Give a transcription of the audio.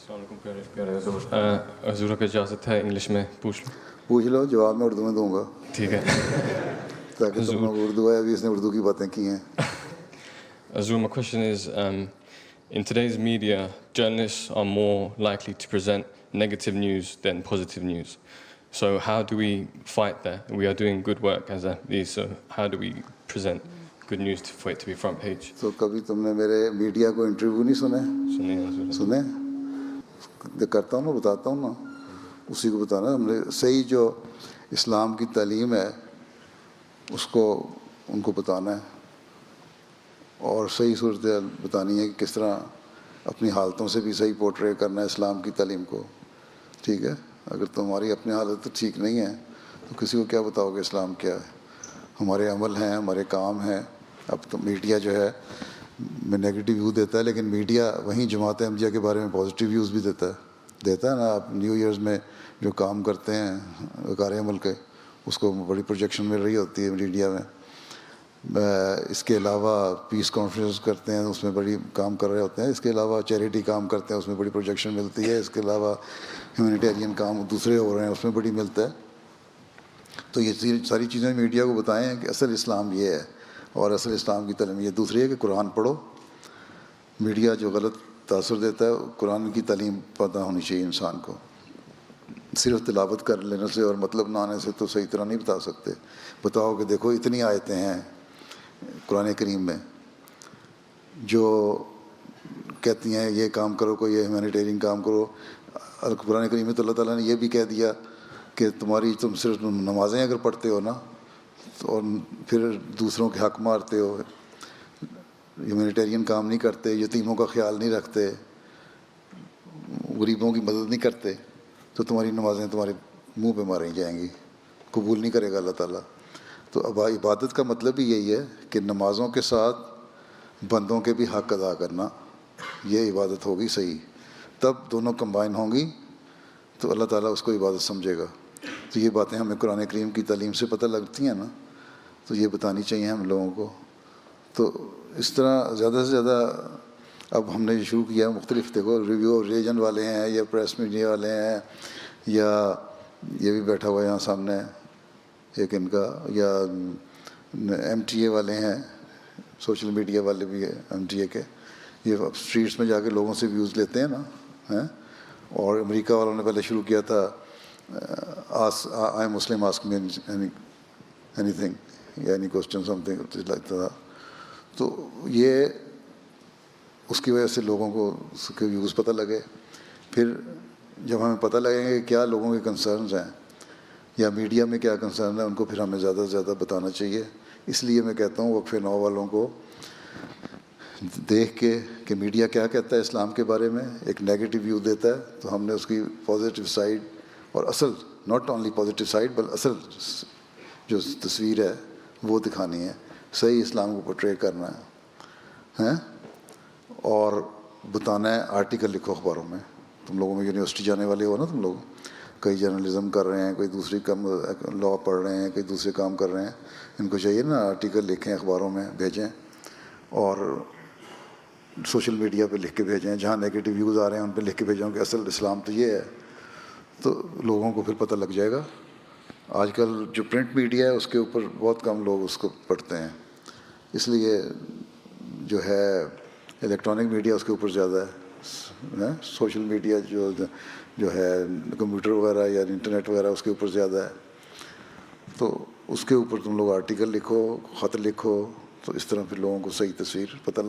السلام علیکم پیارے حضور کا اجازت ہے انگلش میں پوچھ لو، جواب میں اردو میں دوں گا. ٹھیک ہے. تاکہ تم لوگ اردو ہے، ابھی اس نے اردو کی باتیں کی ہیں. Azur, my question is, in today's media, journalists are more likely to present negative news than positive news. So how do we fight that? We are doing good work as these, so how do we present good news for it to be front page? تو کبھی تم نے میرے media کو interview نہیں سنے؟ کرتا ہوں نا، بتاتا ہوں نا، اسی کو بتانا. ہم نے صحیح جو اسلام کی تعلیم ہے اس کو ان کو بتانا ہے، اور صحیح صورتحال بتانی ہے کہ کس طرح اپنی حالتوں سے بھی صحیح پورٹرے کرنا ہے اسلام کی تعلیم کو. ٹھیک ہے، اگر تمہاری اپنی حالت ٹھیک نہیں ہے تو کسی کو کیا بتاؤ گے اسلام کیا ہے. ہمارے عمل ہیں، ہمارے کام ہیں. اب تو میڈیا جو ہے میں نیگیٹو ویو دیتا ہے، لیکن میڈیا وہیں جماعت احمدیہ کے بارے میں پازیٹیو ویوز بھی دیتا ہے نا. آپ نیو ایئرز میں جو کام کرتے ہیں وقار عمل کے، اس کو بڑی پروجیکشن مل رہی ہوتی ہے میڈیا میں. اس کے علاوہ پیس کانفرنس کرتے ہیں، اس میں بڑی کام کر رہے ہوتے ہیں. اس کے علاوہ چیریٹی کام کرتے ہیں، اس میں بڑی پروجیکشن ملتی ہے. اس کے علاوہ ہیومینیٹیرین کام دوسرے ہو رہے ہیں، اس میں بڑی ملتا ہے. تو یہ ساری چیزیں میڈیا کو بتائیں کہ اصل اسلام یہ ہے اور اصل اسلام کی تعلیم یہ. دوسری ہے کہ قرآن پڑھو. میڈیا جو غلط تاثر دیتا ہے، قرآن کی تعلیم پتہ ہونی چاہیے انسان کو. صرف تلاوت کر لینے سے اور مطلب نہ آنے سے تو صحیح طرح نہیں بتا سکتے. بتاؤ کہ دیکھو اتنی آیتیں ہیں قرآن کریم میں جو کہتی ہیں یہ کام کرو، کوئی یہ ہیومینیٹیرین کام کرو. قرآن کریم میں تو اللہ تعالیٰ نے یہ بھی کہہ دیا کہ تم صرف نمازیں اگر پڑھتے ہو نا تو، اور پھر دوسروں کے حق مارتے ہو، ہیومینیٹیرین کام نہیں کرتے، یتیموں کا خیال نہیں رکھتے، غریبوں کی مدد نہیں کرتے، تو تمہاری نمازیں تمہارے منہ پہ ماری جائیں گی، قبول نہیں کرے گا اللہ تعالیٰ. تو اب عبادت کا مطلب ہی یہی ہے کہ نمازوں کے ساتھ بندوں کے بھی حق ادا کرنا، یہ عبادت ہوگی صحیح. تب دونوں کمبائن ہوں گی تو اللہ تعالیٰ اس کو عبادت سمجھے گا. تو یہ باتیں ہمیں قرآن کریم کی تعلیم سے پتہ لگتی ہیں نا، تو یہ بتانی چاہیے ہم لوگوں کو. تو اس طرح زیادہ سے زیادہ اب ہم نے شروع کیا مختلف، دیکھو ریویو ریلیجن والے ہیں یا پریس میڈیا والے ہیں، یا یہ بھی بیٹھا ہوا ہے یہاں سامنے ایک ان کا، یا ایم ٹی اے والے ہیں، سوشل میڈیا والے بھی ہیں ایم ٹی اے کے. یہ اسٹریٹس میں جا کے لوگوں سے ویوز لیتے ہیں نا. اور امریکہ والوں نے پہلے شروع کیا تھا آئی مسلم آسک می اینی تھنگ یا اینی کوشچن سم تھنگ لگتا تھا. تو یہ اس کی وجہ سے لوگوں کو اس کے ویوز پتہ لگے. پھر جب ہمیں پتہ لگیں گے کہ کیا لوگوں کے کنسرنز ہیں یا میڈیا میں کیا کنسرن ہے، ان کو پھر ہمیں زیادہ سے زیادہ بتانا چاہیے. اس لیے میں کہتا ہوں وقف نو والوں کو دیکھ کے کہ میڈیا کیا کہتا ہے اسلام کے بارے میں، ایک نیگیٹو ویو دیتا ہے تو ہم نے اس کی پازیٹیو سائڈ اور اصل، ناٹ اونلی پازیٹیو سائڈ بل اصل جو تصویر ہے وہ دکھانی ہے. صحیح اسلام کو پورٹرے کرنا ہے اور بتانا ہے. آرٹیکل لکھو اخباروں میں. تم لوگوں میں یونیورسٹی جانے والے ہو نا، تم لوگ کئی جرنلزم کر رہے ہیں، کوئی دوسری کام لا پڑھ رہے ہیں، کوئی دوسرے کام کر رہے ہیں. ان کو چاہیے نا آرٹیکل لکھیں، اخباروں میں بھیجیں، اور سوشل میڈیا پہ لکھ کے بھیجیں. جہاں نیگیٹو ویوز آ رہے ہیں ان پہ لکھ کے بھیجیں کہ اصل اسلام تو یہ ہے. تو لوگوں کو پھر پتہ لگ جائے گا. آج کل جو پرنٹ میڈیا ہے اس کے اوپر بہت کم لوگ اس کو پڑھتے ہیں، اس لیے جو ہے الیکٹرانک میڈیا اس کے اوپر زیادہ ہے. سوشل میڈیا جو ہے کمپیوٹر وغیرہ یا انٹرنیٹ وغیرہ اس کے اوپر زیادہ ہے. تو اس کے اوپر تم لوگ آرٹیکل لکھو، خط لکھو، تو اس طرح پھر لوگوں کو صحیح تصویر پتہ